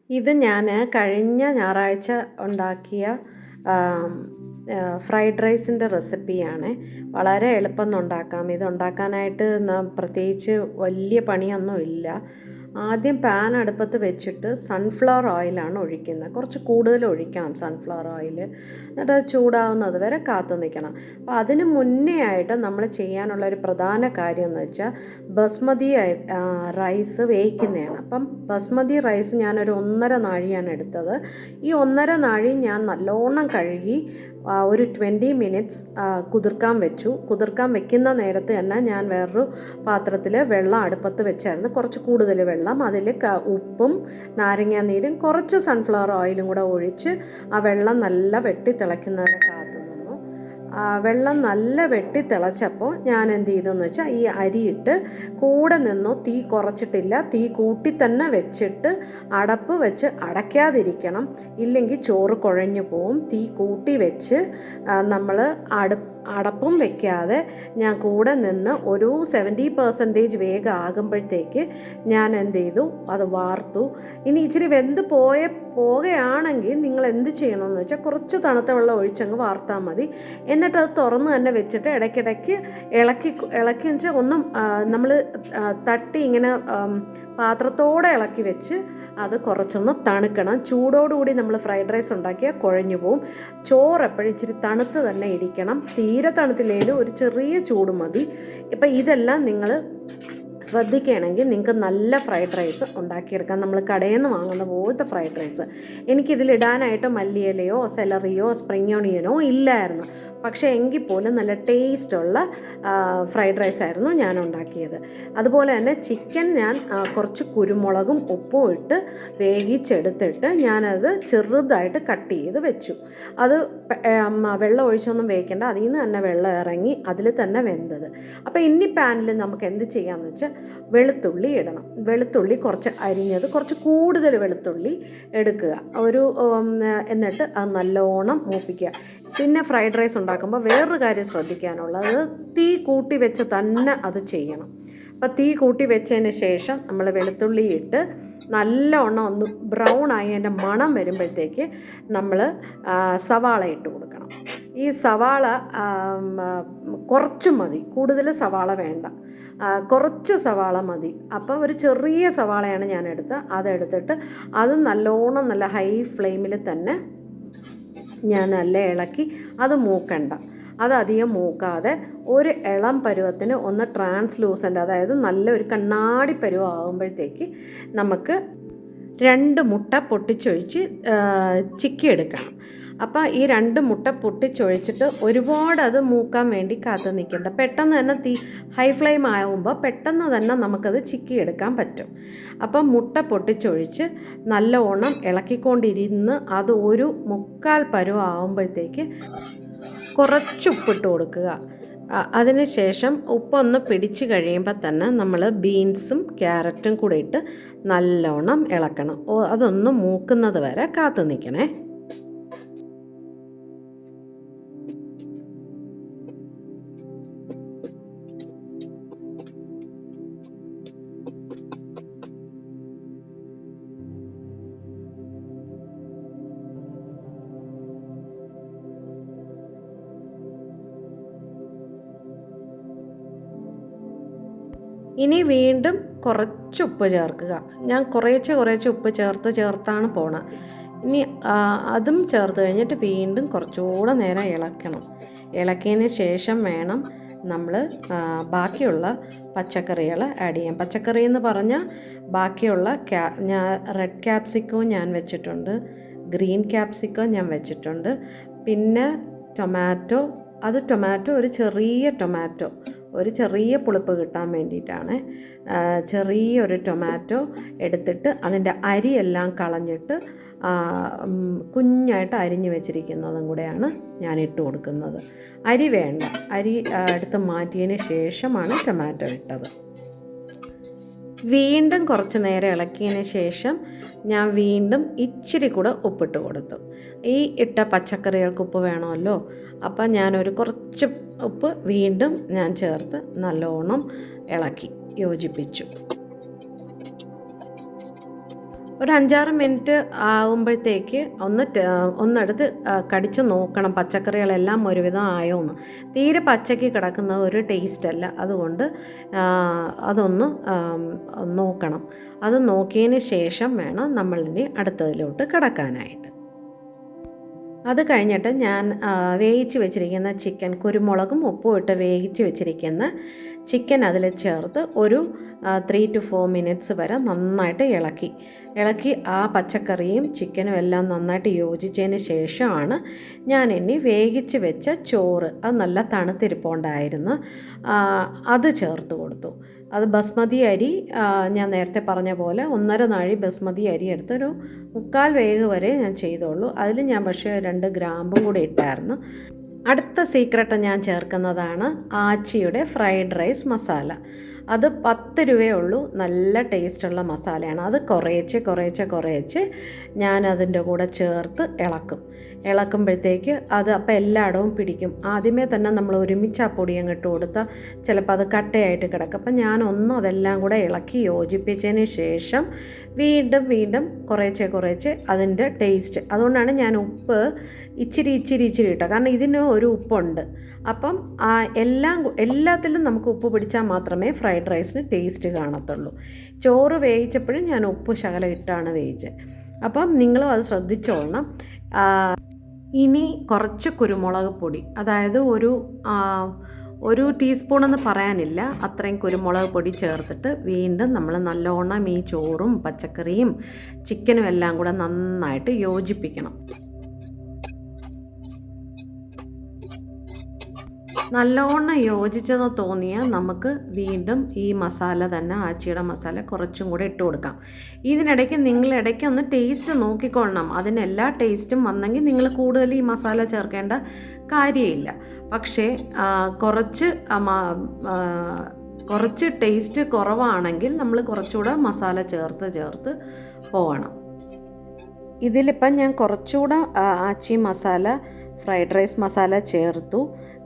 ഇത് ഞാൻ കഴിഞ്ഞ ഞായറാഴ്ച ഉണ്ടാക്കിയ ആം, ഫ്രൈഡ് റൈസിൻ്റെ റെസിപ്പിയാണ്. വളരെ എളുപ്പം ഉണ്ടാക്കാം. ഇതുണ്ടാക്കാനായിട്ട് പ്രത്യേകിച്ച് വലിയ പണിയൊന്നും ഇല്ല. ആദ്യം പാൻ അടുപ്പത്ത് വെച്ചിട്ട് സൺഫ്ലവർ ഓയിലാണ് ഒഴിക്കുന്നത്. കുറച്ച് കൂടുതൽ ഒഴിക്കണം സൺഫ്ലവർ ഓയിൽ. എന്നിട്ട് അത് ചൂടാവുന്നത് വരെ കാത്തു നിൽക്കണം. അപ്പോൾ അതിന് മുന്നേ ആയിട്ട് നമ്മൾ ചെയ്യാനുള്ള ഒരു പ്രധാന കാര്യം എന്ന് വെച്ചാൽ ബസ്മതി റൈസ് വേവിക്കുന്നതാണ്. അപ്പം ബസ്മതി റൈസ് ഞാനൊരു 1.5 നാഴിയാണ് എടുത്തത്. ഈ 1.5 നാഴി ഞാൻ നല്ലോണം കഴുകി ഒരു 20 മിനിറ്റ്സ് കുതിർക്കാൻ വെച്ചു. കുതിർക്കാൻ വെക്കുന്ന നേരത്ത് തന്നെ ഞാൻ വേറൊരു പാത്രത്തിൽ വെള്ളം അടുപ്പത്ത് വെച്ചായിരുന്നു. കുറച്ച് കൂടുതൽ വെള്ളം, അതിൽ ഉപ്പും നാരങ്ങാനീരും കുറച്ച് സൺഫ്ലവർ ഓയിലും കൂടെ ഒഴിച്ച് ആ വെള്ളം നല്ല വെട്ടി തിളയ്ക്കുന്നവരെ കാത്തു നിന്നു. വെള്ളം നല്ല വെട്ടി തിളച്ചപ്പോൾ ഞാൻ എന്ത് ചെയ്തെന്ന് വെച്ചാൽ ഈ അരിയിട്ട് കൂടെ നിന്നു. തീ കുറച്ചിട്ടില്ല, തീ കൂട്ടി തന്നെ വെച്ചിട്ട് അടപ്പ് വെച്ച് അടയ്ക്കാതിരിക്കണം, ഇല്ലെങ്കിൽ ചോറ് കുഴഞ്ഞു പോവും. തീ കൂട്ടി വെച്ച് നമ്മൾ അടപ്പും വെക്കാതെ ഞാൻ കൂടെ നിന്ന് ഒരു 70% വേഗം ആകുമ്പോഴത്തേക്ക് ഞാൻ എന്ത് ചെയ്തു, അത് വാർത്തു. ഇനി ഇച്ചിരി വെന്ത് പോകുകയാണെങ്കിൽ നിങ്ങൾ എന്ത് ചെയ്യണമെന്ന് വെച്ചാൽ കുറച്ച് തണുത്ത വെള്ളം ഒഴിച്ചങ്ങ് വാർത്താൽ മതി. എന്നിട്ട് അത് തുറന്ന് തന്നെ വെച്ചിട്ട് ഇടയ്ക്കിടയ്ക്ക് ഇളക്കി വെച്ചാൽ ഒന്നും നമ്മൾ തട്ടി ഇങ്ങനെ പാത്രത്തോടെ ഇളക്കി വെച്ച് അത് കുറച്ചൊന്ന് തണുക്കണം. ചൂടോടുകൂടി നമ്മൾ ഫ്രൈഡ് റൈസ് ഉണ്ടാക്കിയാൽ കുഴഞ്ഞു പോവും. ചോറ് എപ്പോഴും ഇച്ചിരി തണുത്ത് തന്നെ ഇരിക്കണം. തീരെ തണുത്തില്ലെങ്കിലും ഒരു ചെറിയ ചൂട് മതി. ഇപ്പം ഇതെല്ലാം നിങ്ങൾ ശ്രദ്ധിക്കുകയാണെങ്കിൽ നിങ്ങൾക്ക് നല്ല ഫ്രൈഡ് റൈസ് ഉണ്ടാക്കിയെടുക്കാം. നമ്മൾ കടയിൽ നിന്ന് വാങ്ങുന്ന പോലത്തെ ഫ്രൈഡ് റൈസ്. എനിക്കിതിലിടാനായിട്ട് മല്ലിയിലയോ സെലറിയോ സ്പ്രിംഗ് ഓണിയനോ ഇല്ലായിരുന്നു. പക്ഷേ എങ്കിൽ പോലും നല്ല ടേസ്റ്റുള്ള ഫ്രൈഡ് റൈസായിരുന്നു ഞാൻ ഉണ്ടാക്കിയത്. അതുപോലെ തന്നെ ചിക്കൻ ഞാൻ കുറച്ച് കുരുമുളകും ഉപ്പും ഇട്ട് വേവിച്ചെടുത്തിട്ട് ഞാനത് ചെറുതായിട്ട് കട്ട് ചെയ്ത് വെച്ചു. അത് വെള്ളം ഒഴിച്ചൊന്നും വേവിക്കേണ്ട, അതിൽ നിന്ന് തന്നെ വെള്ളം ഇറങ്ങി അതിൽ തന്നെ വെന്തത്. അപ്പോൾ ഇനി പാനിൽ നമുക്ക് എന്ത് ചെയ്യാമെന്ന് വെച്ചാൽ വെളുത്തുള്ളി ഇടണം. വെളുത്തുള്ളി കുറച്ച് അരിഞ്ഞത്, കുറച്ച് കൂടുതൽ വെളുത്തുള്ളി എടുക്കുക. എന്നിട്ട് അത് നല്ലോണം മൂപ്പിക്കുക. പിന്നെ ഫ്രൈഡ് റൈസ് ഉണ്ടാക്കുമ്പോൾ വേറൊരു കാര്യം ശ്രദ്ധിക്കാനുള്ളത്, തീ കൂട്ടി വെച്ച് തന്നെ അത് ചെയ്യണം. അപ്പോൾ തീ കൂട്ടി വെച്ചതിന് ശേഷം നമ്മൾ വെളുത്തുള്ളി ഇട്ട് നല്ലവണ്ണം ഒന്ന് ബ്രൗൺ ആയി അതിൻ്റെ മണം വരുമ്പോഴത്തേക്ക് നമ്മൾ സവാള ഇട്ട് കൊടുക്കണം. ഈ സവാള കുറച്ച് മതി, കൂടുതൽ സവാള വേണ്ട, കുറച്ച് സവാള മതി. അപ്പോൾ ഒരു ചെറിയ സവാളയാണ് ഞാൻ അതെടുത്തിട്ട് അത് നല്ലോണം നല്ല ഹൈ ഫ്ലെയിമിൽ തന്നെ ഞാൻ നല്ല ഇളക്കി. അത് മൂക്കണ്ട, അതധികം മൂക്കാതെ ഒരു ഇളം പരുവത്തിന് ഒന്ന് ട്രാൻസ്ലൂസൻ്റ്, അതായത് നല്ലൊരു കണ്ണാടി പരുവം ആകുമ്പോഴത്തേക്ക് നമുക്ക് 2 മുട്ട പൊട്ടിച്ചൊഴിച്ച് ചിക്കി എടുക്കണം. അപ്പോൾ ഈ 2 മുട്ട പൊട്ടിച്ചൊഴിച്ചിട്ട് ഒരുപാട് അത് മൂക്കാൻ വേണ്ടി കാത്തു നിൽക്കേണ്ട. പെട്ടെന്ന് തന്നെ തീ ഹൈ ഫ്ലെയിം ആകുമ്പോൾ പെട്ടെന്ന് തന്നെ നമുക്കത് ചിക്കി എടുക്കാൻ പറ്റും. അപ്പം മുട്ട പൊട്ടിച്ചൊഴിച്ച് നല്ലവണ്ണം ഇളക്കിക്കൊണ്ടിരുന്ന് അത് ഒരു 1/4 പരുവം ആകുമ്പോഴത്തേക്ക് കുറച്ച് ഉപ്പിട്ട് കൊടുക്കുക. അതിനുശേഷം ഉപ്പൊന്ന് പിടിച്ച് കഴിയുമ്പോൾ തന്നെ നമ്മൾ ബീൻസും ക്യാരറ്റും കൂടെ ഇട്ട് നല്ലോണം ഇളക്കണം. അതൊന്ന് മൂക്കുന്നത് വരെ കാത്തു നിൽക്കണേ. ഇനി വീണ്ടും കുറച്ച് ഉപ്പ് ചേർക്കുക. ഞാൻ കുറേശ്ശെ ഉപ്പ് ചേർത്താണ് പോണത്. ഇനി അതും ചേർത്ത് കഴിഞ്ഞിട്ട് വീണ്ടും കുറച്ചുകൂടെ നേരം ഇളക്കണം. ഇളക്കിയതിന് ശേഷം വേണം നമ്മൾ ബാക്കിയുള്ള പച്ചക്കറികൾ ആഡ് ചെയ്യാം. പച്ചക്കറി എന്ന് പറഞ്ഞാൽ ബാക്കിയുള്ള ഞാൻ റെഡ് ക്യാപ്സിക്കവും ഞാൻ വെച്ചിട്ടുണ്ട്, ഗ്രീൻ ക്യാപ്സിക്കം ഞാൻ വെച്ചിട്ടുണ്ട്, പിന്നെ ടൊമാറ്റോ ഒരു ചെറിയ പുളിപ്പ് കിട്ടാൻ വേണ്ടിയിട്ടാണ്. ചെറിയൊരു ടൊമാറ്റോ എടുത്തിട്ട് അതിൻ്റെ അരിയെല്ലാം കളഞ്ഞിട്ട് കുഞ്ഞായിട്ട് അരിഞ്ഞു വെച്ചിരിക്കുന്നതും കൂടെയാണ് ഞാൻ ഇട്ട് കൊടുക്കുന്നത്. അരി വേണ്ട, അരി എടുത്ത് മാറ്റിയതിന് ശേഷമാണ് ടൊമാറ്റോ ഇട്ടത്. വീണ്ടും കുറച്ച് നേരം ഇളക്കിയതിന് ശേഷം ഞാൻ വീണ്ടും ഇച്ചിരി കൂടെ ഉപ്പിട്ട് കൊടുത്തു. ഈ ഇട്ട പച്ചക്കറികൾക്ക് ഉപ്പ് വേണമല്ലോ, അപ്പം ഞാനൊരു കുറച്ച് ഉപ്പ് വീണ്ടും ഞാൻ ചേർത്ത് നല്ലോണം ഇളക്കി യോജിപ്പിച്ചു. ഒരു 5-6 മിനിറ്റ് ആകുമ്പോഴത്തേക്ക് ഒന്നെടുത്ത് കടിച്ച് നോക്കണം പച്ചക്കറികളെല്ലാം ഒരുവിധം ആയോ എന്ന്. തീരെ പച്ചയ്ക്ക് കിടക്കുന്ന ഒരു ടേസ്റ്റ് അല്ല, അതുകൊണ്ട് അതൊന്ന് നോക്കണം. അത് നോക്കിയതിന് ശേഷം വേണം നമ്മളിനി അടുത്തതിലോട്ട് കിടക്കാനായിട്ട്. അത് കഴിഞ്ഞിട്ട് ഞാൻ വേവിച്ച് വെച്ചിരിക്കുന്ന ചിക്കൻ, കുരുമുളകും ഉപ്പും ഇട്ട് വേവിച്ച് വെച്ചിരിക്കുന്ന ചിക്കൻ അതിൽ ചേർത്ത് ഒരു 3 to 4 മിനിറ്റ്സ് വരെ നന്നായിട്ട് ഇളക്കി ആ പച്ചക്കറിയും ചിക്കനും എല്ലാം നന്നായിട്ട് യോജിച്ചതിന് ശേഷമാണ് ഞാൻ ഇനി വേവിച്ച് വെച്ച ചോറ്, അത് നല്ല തണുത്തിരിപ്പുണ്ടായിരുന്നു, അത് ചേർത്ത് കൊടുത്തു. അത് ബസ്മതി അരി, ഞാൻ നേരത്തെ പറഞ്ഞ പോലെ 1.5 നാഴി ബസ്മതി അരി എടുത്തൊരു 3/4 വേവ് വരെ ഞാൻ ചെയ്തോളൂ. അതിൽ ഞാൻ പക്ഷേ 2 ഗ്രാമ്പും കൂടി ഇട്ടായിരുന്നു. അടുത്ത സീക്രട്ട് ഞാൻ ചേർക്കുന്നതാണ് ആച്ചിയുടെ ഫ്രൈഡ് റൈസ് മസാല. അത് 10 രൂപയേ ഉള്ളൂ. നല്ല ടേസ്റ്റുള്ള മസാലയാണ്. അത് കുറേശ്ശെ ഞാൻ അതിൻ്റെ കൂടെ ചേർത്ത് ഇളക്കുമ്പോഴത്തേക്ക് അത് അപ്പോൾ എല്ലായിടവും പിടിക്കും. ആദ്യമേ തന്നെ നമ്മൾ ഒരുമിച്ച് ആ പൊടി അങ്ങോട്ട് കൊടുത്താൽ ചിലപ്പോൾ അത് കട്ടയായിട്ട് കിടക്കും. അപ്പം ഞാനൊന്നും അതെല്ലാം കൂടെ ഇളക്കി യോജിപ്പിച്ചതിന് ശേഷം വീണ്ടും കുറേശ്ശെ അതിൻ്റെ ടേസ്റ്റ്, അതുകൊണ്ടാണ് ഞാൻ ഉപ്പ് ഇച്ചിരി ഇട്ടോ, കാരണം ഇതിന് ഒരു ഉപ്പുണ്ട്. അപ്പം എല്ലാത്തിലും നമുക്ക് ഉപ്പ് പിടിച്ചാൽ മാത്രമേ ഫ്രൈഡ് റൈസിന് ടേസ്റ്റ് കാണത്തുള്ളൂ. ചോറ് വേവിച്ചപ്പോഴും ഞാൻ ഉപ്പ് ശകലം ഇട്ടാണ് വേവിച്ചത്. അപ്പം നിങ്ങളും അത് ശ്രദ്ധിച്ചോളണം. ഇനി കുറച്ച് കുരുമുളക് പൊടി, അതായത് ഒരു ടീസ്പൂണെന്ന് പറയാനില്ല, അത്രയും കുരുമുളക് പൊടി ചേർത്തിട്ട് വീണ്ടും നമ്മൾ നല്ലോണം ഈ ചോറും പച്ചക്കറിയും ചിക്കനും എല്ലാം കൂടെ നന്നായിട്ട് യോജിപ്പിക്കണം. നല്ലോണം യോജിച്ചെന്ന് തോന്നിയാൽ നമുക്ക് വീണ്ടും ഈ മസാല തന്നെ, ആച്ചിയുടെ മസാല കുറച്ചും കൂടെ ഇട്ട് കൊടുക്കാം. ഇതിനിടയ്ക്ക് നിങ്ങൾ ഒന്ന് ടേസ്റ്റ് നോക്കിക്കൊള്ളണം. അതിനെല്ലാ ടേസ്റ്റും വന്നെങ്കിൽ നിങ്ങൾ കൂടുതൽ ഈ മസാല ചേർക്കേണ്ട കാര്യമില്ല. പക്ഷേ കുറച്ച് ടേസ്റ്റ് കുറവാണെങ്കിൽ നമ്മൾ കുറച്ചുകൂടെ മസാല ചേർത്ത് പോകണം. ഇതിലിപ്പം ഞാൻ കുറച്ചുകൂടെ ആച്ചി മസാല, ഫ്രൈഡ് റൈസ് മസാല ചേർത്തു,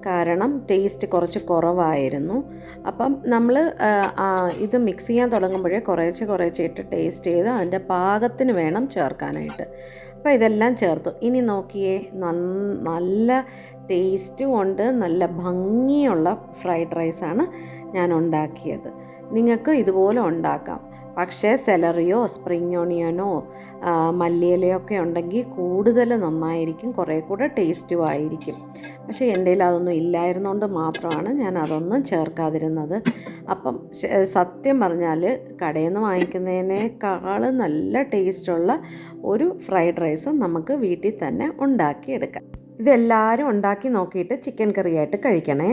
കാരണം ടേസ്റ്റ് കുറച്ച് കുറവായിരുന്നു. അപ്പം നമ്മൾ ഇത് മിക്സ് ചെയ്യാൻ തുടങ്ങുമ്പോഴേ കുറേശ്ശെ ഇട്ട് ടേസ്റ്റ് ചെയ്ത് അതിൻ്റെ പാകത്തിന് വേണം ചേർക്കാനായിട്ട്. അപ്പോൾ ഇതെല്ലാം ചേർത്തു. ഇനി നോക്കിയേ, നല്ല ടേസ്റ്റും ഉണ്ട്, നല്ല ഭംഗിയുള്ള ഫ്രൈഡ് റൈസാണ് ഞാൻ ഉണ്ടാക്കിയത്. നിങ്ങൾക്ക് ഇതുപോലെ ഉണ്ടാക്കാം. പക്ഷേ സെലറിയോ സ്പ്രിംഗ് ഓണിയനോ മല്ലിയിലയോ ഒക്കെ ഉണ്ടെങ്കിൽ കൂടുതൽ നന്നായിരിക്കും, കുറേ കൂടെ ടേസ്റ്റും ആയിരിക്കും. പക്ഷേ എൻ്റെ കയ്യിൽ അതൊന്നും ഇല്ലായിരുന്നുകൊണ്ട് മാത്രമാണ് ഞാൻ അതൊന്നും ചേർക്കാതിരുന്നത്. അപ്പം സത്യം പറഞ്ഞാൽ കടയിൽ നിന്ന് വാങ്ങിക്കുന്നതിനേക്കാൾ നല്ല ടേസ്റ്റുള്ള ഒരു ഫ്രൈഡ് റൈസ് നമുക്ക് വീട്ടിൽ തന്നെ ഉണ്ടാക്കിയെടുക്കാം. ഇതെല്ലാവരും ഉണ്ടാക്കി നോക്കിയിട്ട് ചിക്കൻ കറിയായിട്ട് കഴിക്കണേ.